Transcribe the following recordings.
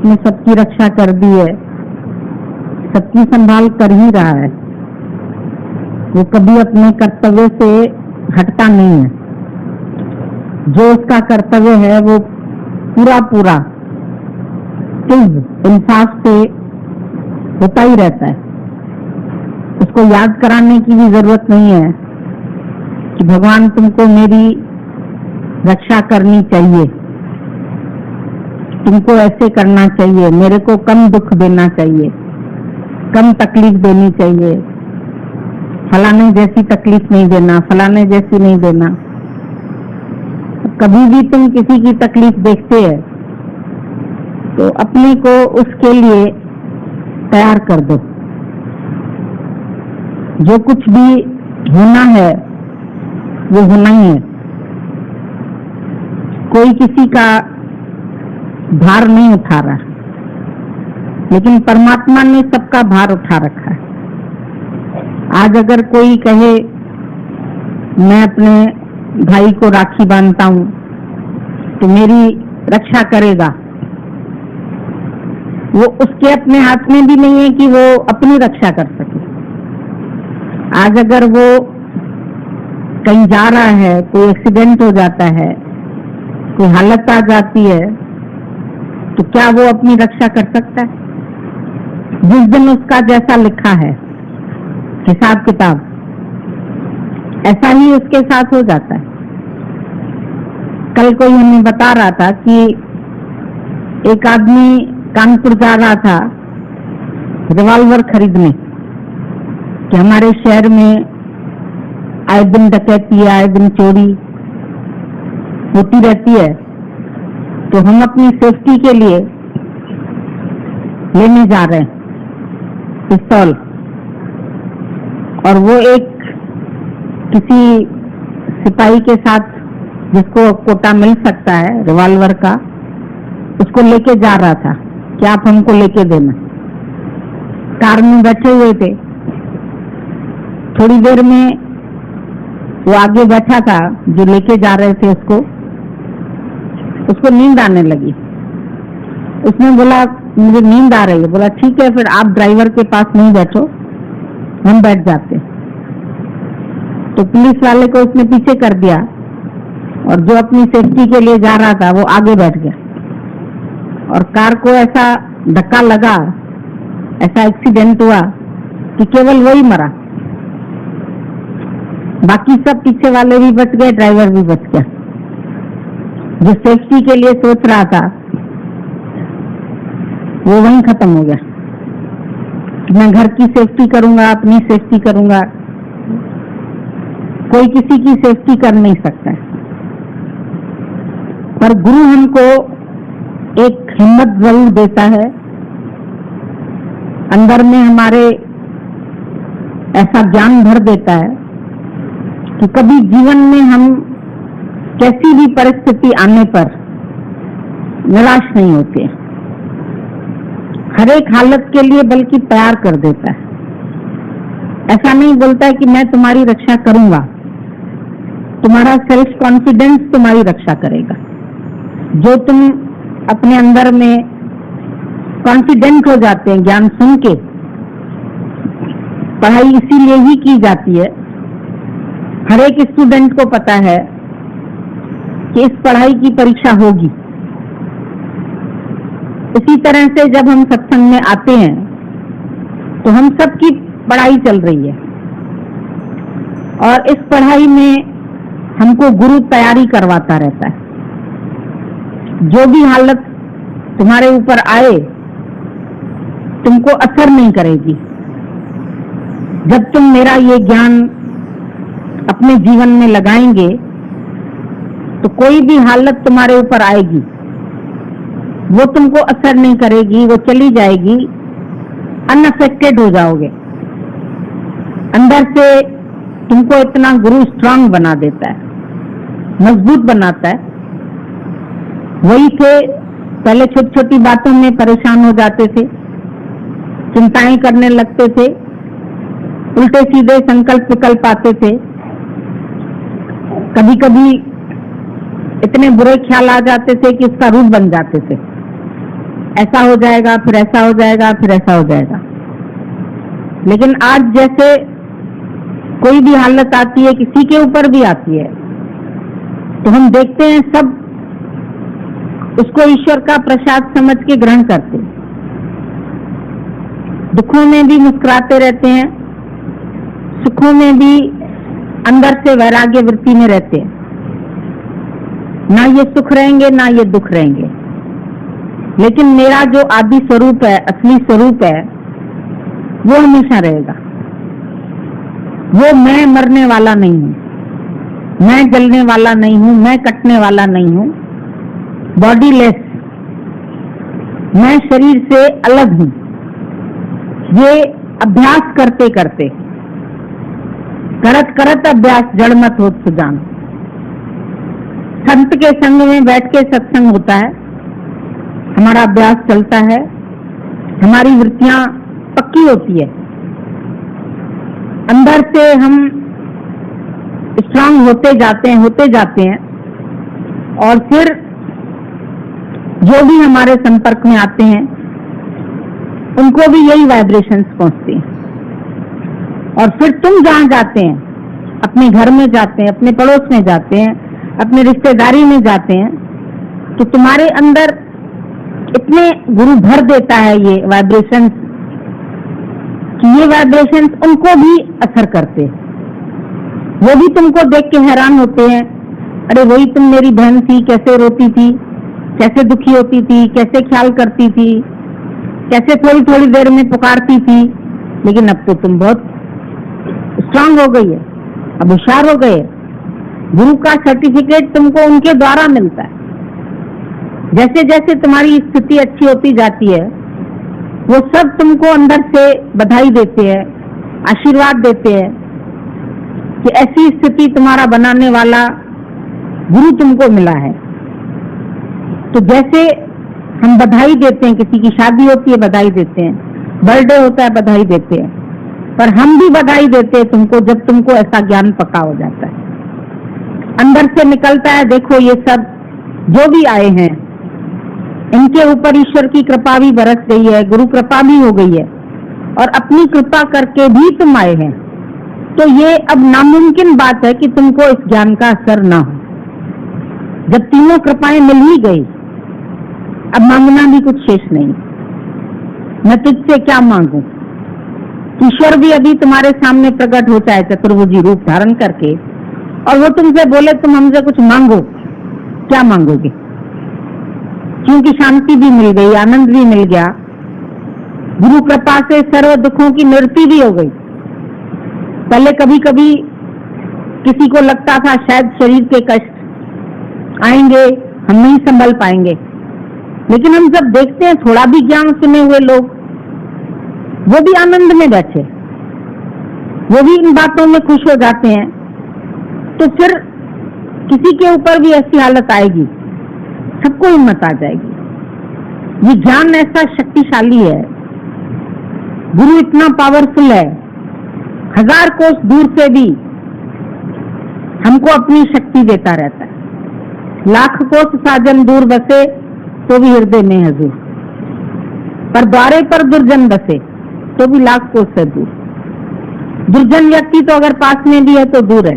उसने सबकी रक्षा कर दी है, सबकी संभाल कर ही रहा है। वो कभी अपने कर्तव्य से हटता नहीं है। जो उसका कर्तव्य है वो पूरा पूरा इंसाफ से होता ही रहता है। उसको याद कराने की भी जरूरत नहीं है कि भगवान तुमको मेरी रक्षा करनी चाहिए, तुमको ऐसे करना चाहिए, मेरे को कम दुख देना चाहिए, कम तकलीफ देनी चाहिए, फलाने जैसी तकलीफ नहीं देना, फलाने जैसी नहीं देना। कभी भी तुम किसी की तकलीफ देखते हैं तो अपने को उसके लिए तैयार कर दो। जो कुछ भी होना है वो होना ही है। कोई किसी का भार नहीं उठा रहा, लेकिन परमात्मा ने सबका भार उठा रखा है। आज अगर कोई कहे मैं अपने भाई को राखी बांधता हूं तो मेरी रक्षा करेगा, वो उसके अपने हाथ में भी नहीं है कि वो अपनी रक्षा कर सके। आज अगर वो कहीं जा रहा है, कोई एक्सीडेंट हो जाता है, कोई हालत आ जाती है, तो क्या वो अपनी रक्षा कर सकता है? जिस दिन उसका जैसा लिखा है हिसाब किताब, ऐसा ही उसके साथ हो जाता है। कल कोई हमें बता रहा था कि एक आदमी कानपुर जा रहा था रिवॉल्वर खरीदने कि हमारे शहर में आए दिन डकैती, आए दिन चोरी होती रहती है, तो हम अपनी सेफ्टी के लिए लेने जा रहे हैं पिस्तौल। और वो एक किसी सिपाही के साथ जिसको कोटा मिल सकता है रिवॉल्वर का, उसको लेके जा रहा था कि आप हमको लेके देना। कार में बैठे हुए थे, थोड़ी देर में वो आगे बैठा था जो लेके जा रहे थे उसको नींद आने लगी। उसने बोला मुझे नींद आ रही है। बोला ठीक है, फिर आप ड्राइवर के पास नहीं बैठो, हम बैठ जाते। तो पुलिस वाले को उसने पीछे कर दिया और जो अपनी सेफ्टी के लिए जा रहा था वो आगे बैठ गया। और कार को ऐसा धक्का लगा, ऐसा एक्सीडेंट हुआ कि केवल वही मरा, बाकी सब पीछे वाले भी बच गए, ड्राइवर भी बच गया। जो सेफ्टी के लिए सोच रहा था वो वहीं खत्म हो गया कि मैं घर की सेफ्टी करूंगा, अपनी सेफ्टी करूंगा। कोई किसी की सेफ्टी कर नहीं सकता है। पर गुरु हमको एक हिम्मत जरूर देता है, अंदर में हमारे ऐसा ज्ञान भर देता है कि कभी जीवन में हम कैसी भी परिस्थिति आने पर निराश नहीं होते। हर एक हालत के लिए बल्कि तैयार कर देता है। ऐसा नहीं बोलता है कि मैं तुम्हारी रक्षा करूंगा, तुम्हारा सेल्फ कॉन्फिडेंस तुम्हारी रक्षा करेगा। जो तुम अपने अंदर में कॉन्फिडेंट हो जाते हैं ज्ञान सुन के, पढ़ाई इसीलिए ही की जाती है। हर एक स्टूडेंट को पता है कि इस पढ़ाई की परीक्षा होगी। इसी तरह से जब हम सत्संग में आते हैं तो हम सबकी पढ़ाई चल रही है और इस पढ़ाई में हमको गुरु तैयारी करवाता रहता है। जो भी हालत तुम्हारे ऊपर आए तुमको असर नहीं करेगी जब तुम मेरा ये ज्ञान अपने जीवन में लगाएंगे। तो कोई भी हालत तुम्हारे ऊपर आएगी वो तुमको असर नहीं करेगी, वो चली जाएगी, अनअफेक्टेड हो जाओगे। अंदर से तुमको इतना गुरु स्ट्रांग बना देता है, मजबूत बनाता है। वही थे पहले छोटी छोटी बातों में परेशान हो जाते थे, चिंताएं करने लगते थे, उल्टे सीधे संकल्प विकल्प आते थे, कभी कभी इतने बुरे ख्याल आ जाते थे कि उसका रूप बन जाते थे। ऐसा हो जाएगा, फिर ऐसा हो जाएगा, फिर ऐसा हो जाएगा। लेकिन आज जैसे कोई भी हालत आती है, किसी के ऊपर भी आती है, तो हम देखते हैं सब उसको ईश्वर का प्रसाद समझ के ग्रहण करते हैं। दुखों में भी मुस्कुराते रहते हैं, सुखों में भी अंदर से वैराग्य वृत्ति में रहते हैं। ना ये सुख रहेंगे, ना ये दुख रहेंगे। लेकिन मेरा जो आदि स्वरूप है, असली स्वरूप है, वो हमेशा रहेगा। वो मैं मरने वाला नहीं हूं, मैं जलने वाला नहीं हूं, मैं कटने वाला नहीं हूं, बॉडीलेस, मैं शरीर से अलग हूं। ये अभ्यास करते करते, करत करत अभ्यास जड़ मत होत सुजान। संत के संग में बैठ के सत्संग होता है, हमारा अभ्यास चलता है, हमारी वृत्तियां पक्की होती है, अंदर से हम स्ट्रांग होते जाते हैं और फिर जो भी हमारे संपर्क में आते हैं उनको भी यही वाइब्रेशंस पहुंचती हैं। और फिर तुम जहां जाते हैं, अपने घर में जाते हैं, अपने पड़ोस में जाते हैं, अपने रिश्तेदारी में जाते हैं, तो तुम्हारे अंदर इतने गुरु भर देता है ये वाइब्रेशंस कि ये वाइब्रेशंस उनको भी असर करते हैं। वो भी तुमको देख के हैरान होते हैं, अरे वही तुम मेरी बहन थी, कैसे रोती थी, कैसे दुखी होती थी, कैसे ख्याल करती थी, कैसे थोड़ी थोड़ी देर में पुकारती थी, लेकिन अब तो तुम बहुत स्ट्रांग हो गई है, अब होशियार हो गए। गुरु का सर्टिफिकेट तुमको उनके द्वारा मिलता है। जैसे जैसे तुम्हारी स्थिति अच्छी होती जाती है, वो सब तुमको अंदर से बधाई देते हैं, आशीर्वाद देते हैं कि ऐसी स्थिति तुम्हारा बनाने वाला गुरु तुमको मिला है। तो जैसे हम बधाई देते हैं, किसी की शादी होती है बधाई देते हैं, बर्थडे होता है बधाई देते हैं, पर हम भी बधाई देते हैं तुमको जब तुमको ऐसा ज्ञान पक्का हो जाता है, अंदर से निकलता है, देखो ये सब जो भी आए हैं इनके ऊपर ईश्वर की कृपा भी बरस गई है, गुरु कृपा भी हो गई है, और अपनी कृपा करके भी तुम आए हैं। तो ये अब नामुमकिन बात है कि तुमको इस ज्ञान का असर ना हो। जब तीनों कृपाएं मिल ही गई, अब मांगना भी कुछ शेष नहीं। मैं तुझसे क्या मांगू? ईश्वर भी अभी तुम्हारे सामने प्रकट होता है चतुर्भुजी रूप धारण करके, और वो तुमसे बोले तुम हमसे कुछ मांगो, क्या मांगोगे? क्योंकि शांति भी मिल गई, आनंद भी मिल गया, गुरु कृपा से सर्व दुखों की निवृत्ति भी हो गई। पहले कभी कभी किसी को लगता था शायद शरीर के कष्ट आएंगे, हम नहीं संभल पाएंगे, लेकिन हम जब देखते हैं थोड़ा भी ज्ञान सुने हुए लोग, वो भी आनंद में बैठे, वो भी इन बातों में खुश हो जाते हैं। तो फिर किसी के ऊपर भी ऐसी हालत आएगी, सबको हिम्मत आ जाएगी। ये ज्ञान ऐसा शक्तिशाली है, गुरु इतना पावरफुल है, 1000 कोस दूर से भी हमको अपनी शक्ति देता रहता है। 1,00,000 कोस साजन दूर बसे तो भी हृदय में हजूर, पर द्वारे पर दुर्जन बसे तो भी 1,00,000 कोस से दूर। दुर्जन व्यक्ति तो अगर पास में भी है तो दूर है,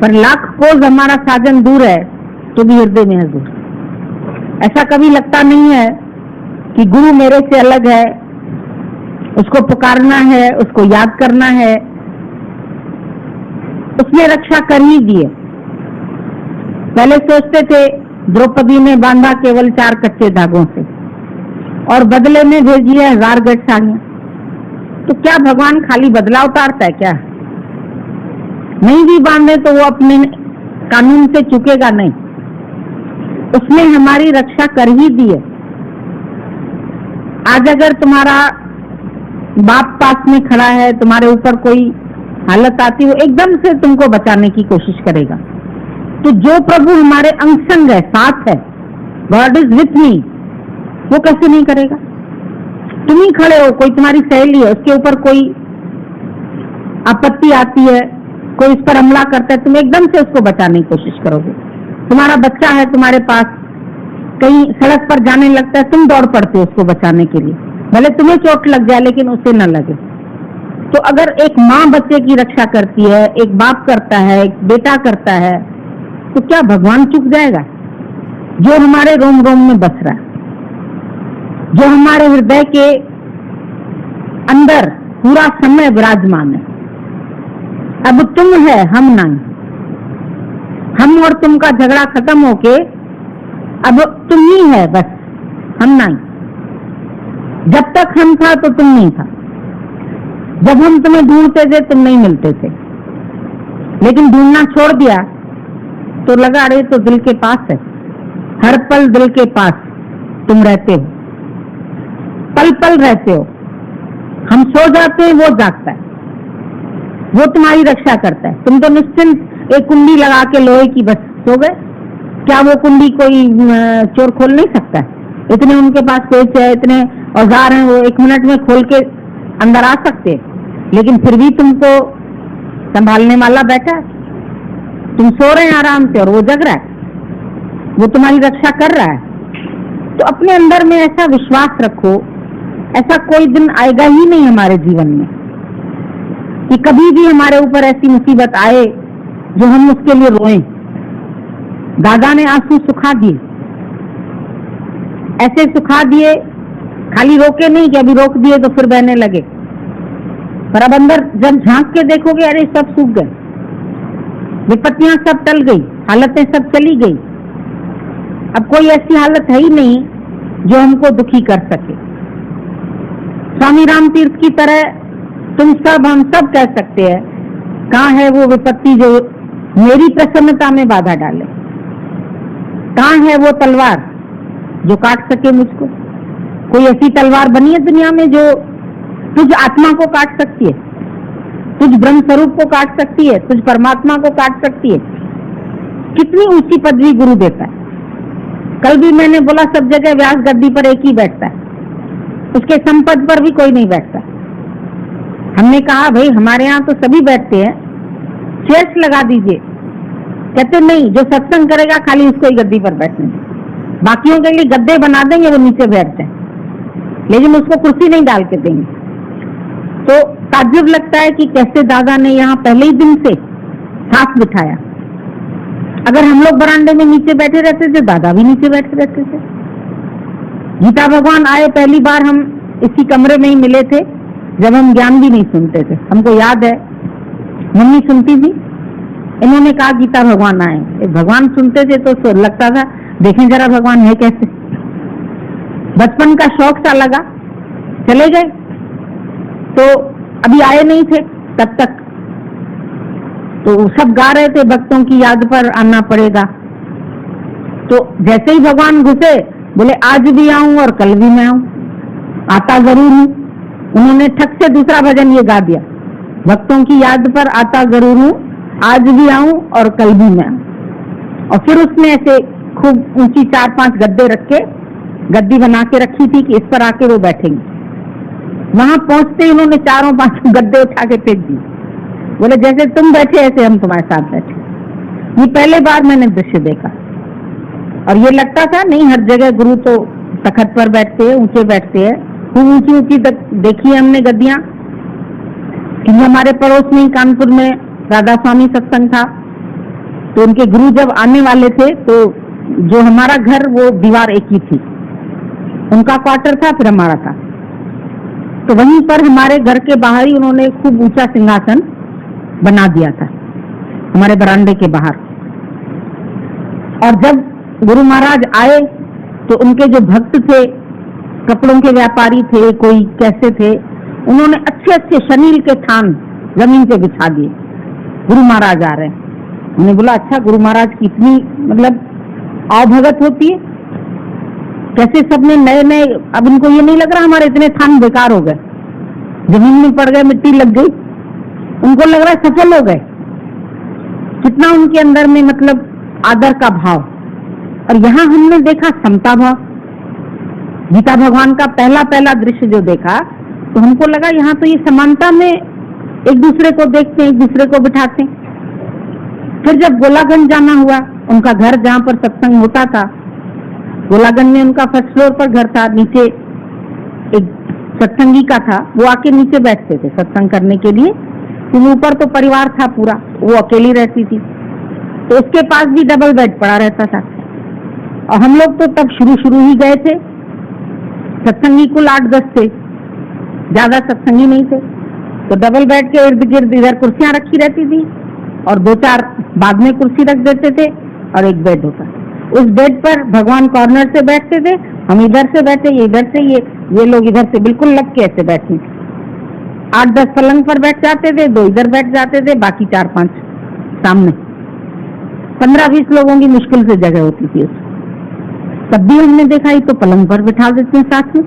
पर 1,00,000 कोस हमारा साजन दूर है तो भी हृदय में हजूर। ऐसा कभी लगता नहीं है कि गुरु मेरे से अलग है, उसको पुकारना है, उसको याद करना है, उसने रक्षा कर ही दी है। पहले सोचते थे द्रौपदी ने बांधा केवल 4 कच्चे धागों से और बदले में भेजी है 1000 गठ साड़ियां। तो क्या भगवान खाली बदला उतारता है क्या? नहीं भी बांधे तो वो अपने कानून से चुकेगा नहीं, उसने हमारी रक्षा कर ही दी है। आज अगर तुम्हारा बाप पास में खड़ा है, तुम्हारे ऊपर कोई हालत आती, वो एकदम से तुमको बचाने की कोशिश करेगा। तो जो प्रभु हमारे अंग संग है, साथ है, गॉड इज विथ मी, वो कैसे नहीं करेगा? तुम ही खड़े हो, कोई तुम्हारी सहेली है, उसके ऊपर कोई आपत्ति आती है, कोई इस पर हमला करता है, तुम एकदम से उसको बचाने की कोशिश करोगे। तुम्हारा बच्चा है तुम्हारे पास, कहीं सड़क पर जाने लगता है, तुम दौड़ पड़ते हो उसको बचाने के लिए, भले तुम्हें चोट लग जाए लेकिन उसे न लगे। तो अगर एक माँ बच्चे की रक्षा करती है, एक बाप करता है, एक बेटा करता है, तो क्या भगवान चूक जाएगा? जो हमारे रोम रोम में बस रहा है, जो हमारे हृदय के अंदर पूरा समय विराजमान है। अब तुम है, हम नहीं। हम और तुम का झगड़ा खत्म होके अब तुम ही है बस, हम नहीं। जब तक हम था तो तुम नहीं था, जब हम तुम्हें ढूंढते थे तुम नहीं मिलते थे, लेकिन ढूंढना छोड़ दिया तो लगा अरे तो दिल के पास है, हर पल दिल के पास तुम रहते हो, पल पल रहते हो। हम सो जाते हैं, वो जागता है, वो तुम्हारी रक्षा करता है। तुम तो निश्चिंत एक कुंडी लगा के लोहे की बस सो गए, क्या वो कुंडी कोई चोर खोल नहीं सकता है? इतने उनके पास पेच है, इतने औजार हैं, वो 1 मिनट में खोल के अंदर आ सकते हैं, लेकिन फिर भी तुमको संभालने वाला बैठा है। तुम सो रहे हैं आराम से और वो जग रहा है, वो तुम्हारी रक्षा कर रहा है। तो अपने अंदर में ऐसा विश्वास रखो, ऐसा कोई दिन आएगा ही नहीं हमारे जीवन में कि कभी भी हमारे ऊपर ऐसी मुसीबत आए जो हम उसके लिए रोएं। दादा ने आंसू सुखा दिए, ऐसे सुखा दिए, खाली रोके नहीं कि अभी रोक दिए तो फिर बहने लगे, पर अब अंदर जब झांक के देखोगे अरे सब सूख गए, विपत्तियां सब टल गई, हालतें सब चली गई। अब कोई ऐसी हालत है ही नहीं जो हमको दुखी कर सके। स्वामी राम तीर्थ की तरह तुम सब, हम सब कह सकते हैं, कहाँ है वो विपत्ति जो मेरी प्रसन्नता में बाधा डाले? कहाँ है वो तलवार जो काट सके मुझको? कोई ऐसी तलवार बनी है दुनिया में जो तुझ आत्मा को काट सकती है, तुझ ब्रह्म स्वरूप को काट सकती है, तुझ परमात्मा को काट सकती है? कितनी ऊंची पदवी गुरु देता है। कल भी मैंने बोला सब जगह व्यास गद्दी पर एक ही बैठता है, उसके संपद पर भी कोई नहीं बैठता। हमने कहा भाई हमारे यहाँ तो सभी बैठते हैं, चेयर्स लगा दीजिए। कहते नहीं, जो सत्संग करेगा खाली उसको ही गद्दी पर बैठने, बाकियों के लिए गद्दे बना देंगे, वो नीचे बैठ जाए, लेकिन उसको कुर्सी नहीं डाल के देंगे। तो ताज्जुब लगता है कि कैसे दादा ने यहाँ पहले ही दिन से साथ बिठाया। अगर हम लोग बरामदे में नीचे बैठे रहते थे, दादा भी नीचे बैठे रहते थे। गीता भगवान आए पहली बार हम इसी कमरे में ही मिले थे, जब हम ज्ञान भी नहीं सुनते थे। हमको याद है मम्मी सुनती थी, इन्होंने कहा गीता भगवान आए। भगवान सुनते थे तो लगता था देखें जरा भगवान है कैसे। बचपन का शौक सा लगा, चले गए। तो अभी आए नहीं थे तब तक, तो सब गा रहे थे भक्तों की याद पर आना पड़ेगा। तो जैसे ही भगवान घुसे बोले आज भी आऊं और कल भी मैं आऊं, आता जरूर हूं। उन्होंने ठक से दूसरा भजन ये गा दिया, भक्तों की याद पर आता जरूर हूं, आज भी आऊं और कल भी मैं आऊं। और फिर उसने ऐसे खूब ऊंची 4-5 गद्दे रख के गद्दी बना के रखी थी कि इस पर आके वो बैठेंगे। वहां पहुंचते ही उन्होंने 4-5 गद्दे उठा के फेंक दिए, बोले जैसे तुम बैठे ऐसे हम तुम्हारे साथ बैठे। ये पहले बार मैंने दृश्य देखा और ये लगता था नहीं हर जगह गुरु तो तखत पर बैठते हैं, ऊंचे बैठते हैं। खूब ऊंची ऊंची देखी है हमने गद्दियां, क्योंकि हमारे पड़ोस में कानपुर में राधा स्वामी सत्संग था, तो उनके गुरु जब आने वाले थे तो जो हमारा घर वो दीवार एक ही थी, उनका क्वार्टर था फिर हमारा था। तो वहीं पर हमारे घर के बाहर ही उन्होंने खूब ऊंचा सिंहासन बना दिया था हमारे बरामदे के बाहर। और जब गुरु महाराज आए तो उनके जो भक्त थे, कपड़ों के व्यापारी थे, कोई कैसे थे, उन्होंने अच्छे अच्छे शनील के थान जमीन पे बिछा दिए। गुरु महाराज आ रहे हैं। हमने बोला अच्छा गुरु महाराज की इतनी मतलब आवभगत होती है, कैसे सबने नए नए। अब इनको ये नहीं लग रहा हमारे इतने थान बेकार हो गए, जमीन में पड़ गए, मिट्टी लग गई, उनको लग रहा है सफल हो गए। कितना उनके अंदर में मतलब आदर का भाव। और यहाँ हमने देखा समता भाव। गीता भगवान का पहला दृश्य जो देखा तो हमको लगा यहाँ तो ये समानता में एक दूसरे को देखते हैं, एक दूसरे को बिठाते हैं। फिर जब गोलागंज जाना हुआ, उनका घर जहाँ पर सत्संग होता था, गोलागंज में उनका फर्स्ट फ्लोर पर घर था, नीचे एक सत्संगी का था, वो आके नीचे बैठते थे सत्संग करने के लिए, क्योंकि ऊपर तो परिवार था पूरा, वो अकेली रहती थी, तो उसके पास भी डबल बेड पड़ा रहता था। और हम लोग तो तब शुरू ही गए थे, सत्संगी कुल 8-10 थे, ज्यादा सत्संगी नहीं थे, तो डबल बेड के इर्द गिर्द इधर कुर्सियां रखी रहती थी और 2-4 बाद में कुर्सी रख देते थे और एक बेड होता। उस बेड पर भगवान कॉर्नर से बैठते थे, हम इधर से बैठे, ये इधर से, ये लोग इधर से बिल्कुल लग के ऐसे बैठे थे। 8-10 पलंग पर बैठ जाते थे, 2 इधर बैठ जाते थे, बाकी 4-5 सामने। 15-20 लोगों की मुश्किल से जगह होती थी उसमें। तब भी हमने देखा ही तो पलंग पर बिठा देते हैं साथ में।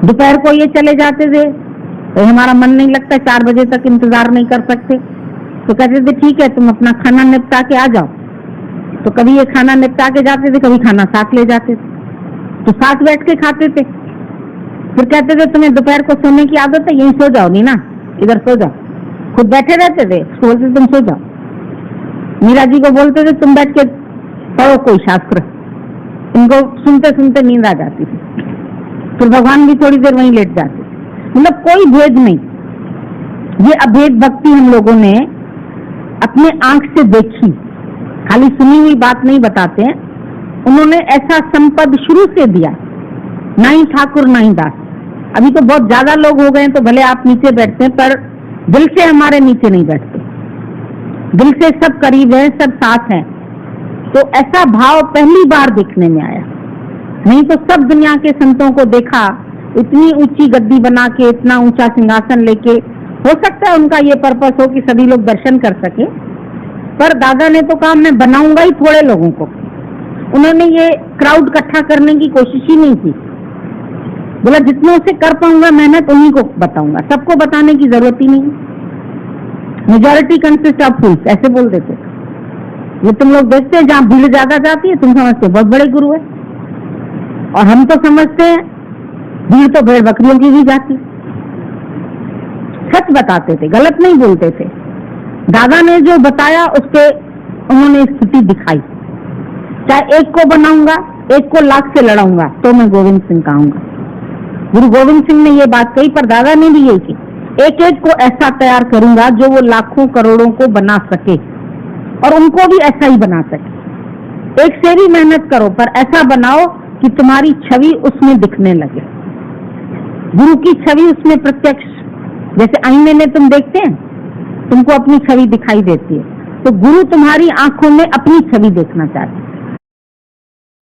दोपहर को ये चले जाते थे तो हमारा मन नहीं लगता, 4 बजे तक इंतजार नहीं कर सकते, तो कहते थे ठीक है तुम अपना खाना निपटा के आ जाओ। तो कभी ये खाना निपटा के जाते थे, कभी खाना साथ ले जाते थे, तो साथ बैठ के खाते थे। फिर कहते थे तुम्हें दोपहर को सोने की आदत है, यहीं सो जाओ, नहीं ना इधर सो जाओ। खुद बैठे रहते थे, बोलते तुम सो जाओ। मीरा जी को बोलते थे तुम बैठ के पढ़ो कोई शास्त्र, उनको सुनते सुनते नींद आ जाती थी। फिर भगवान भी थोड़ी देर वहीं लेट जाते, मतलब कोई भेद नहीं। ये अभेद भक्ति हम लोगों ने अपने आंख से देखी, खाली सुनी हुई बात नहीं बताते हैं। उन्होंने ऐसा संपद शुरू से दिया, ना ही ठाकुर ना ही दास। अभी तो बहुत ज्यादा लोग हो गए तो भले आप नीचे बैठते हैं, पर दिल से हमारे नीचे नहीं बैठते, दिल से सब करीब है, सब साथ हैं। तो ऐसा भाव पहली बार देखने में आया, नहीं तो सब दुनिया के संतों को देखा, इतनी ऊंची गद्दी बना के, इतना ऊंचा सिंहासन लेके। हो सकता है उनका ये पर्पस हो कि सभी लोग दर्शन कर सके, पर दादा ने तो कहा मैं बनाऊंगा ही थोड़े लोगों को। उन्होंने ये क्राउड इकट्ठा करने की कोशिश ही नहीं की, बोला जितनों से कर पाऊंगा मेहनत उन्हीं को बताऊंगा, सबको बताने की जरूरत ही नहीं। मेजॉरिटी कंसिस्ट ऑफ फूल्स, ऐसे बोल देते। ये तुम लोग देखते हैं जहाँ भीड़ ज्यादा जाती है, तुम समझते बहुत बड़े गुरु है, और हम तो समझते हैं भीड़ तो भेड़ बकरियों की भी जाती। सच बताते थे, गलत नहीं बोलते थे। दादा ने जो बताया उस पे उन्होंने स्थिति दिखाई। चाहे एक को बनाऊंगा, एक को लाख से लड़ाऊंगा, तो मैं गोविंद सिंह कहूंगा। गुरु गोविंद सिंह ने ये बात कही, पर दादा ने भी यही की, एक एक को ऐसा तैयार करूंगा जो वो लाखों करोड़ों को बना सके, और उनको भी ऐसा ही बना सके। एक से भी मेहनत करो, पर ऐसा बनाओ कि तुम्हारी छवि उसमें दिखने लगे, गुरु की छवि उसमें प्रत्यक्ष। जैसे आईने में तुम देखते हैं, तुमको अपनी छवि दिखाई देती है, तो गुरु तुम्हारी आंखों में अपनी छवि देखना चाहते हैं।